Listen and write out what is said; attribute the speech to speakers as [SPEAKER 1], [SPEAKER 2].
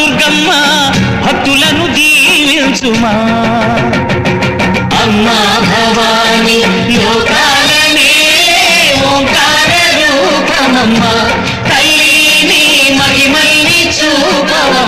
[SPEAKER 1] దుర్గమ్మ భక్తులను దీవించుమా అమ్మా భవాని లోకాలనే ఓంకార రూపమమ్మ తల్లి నీ మహిమల్ని చూపవమ్మ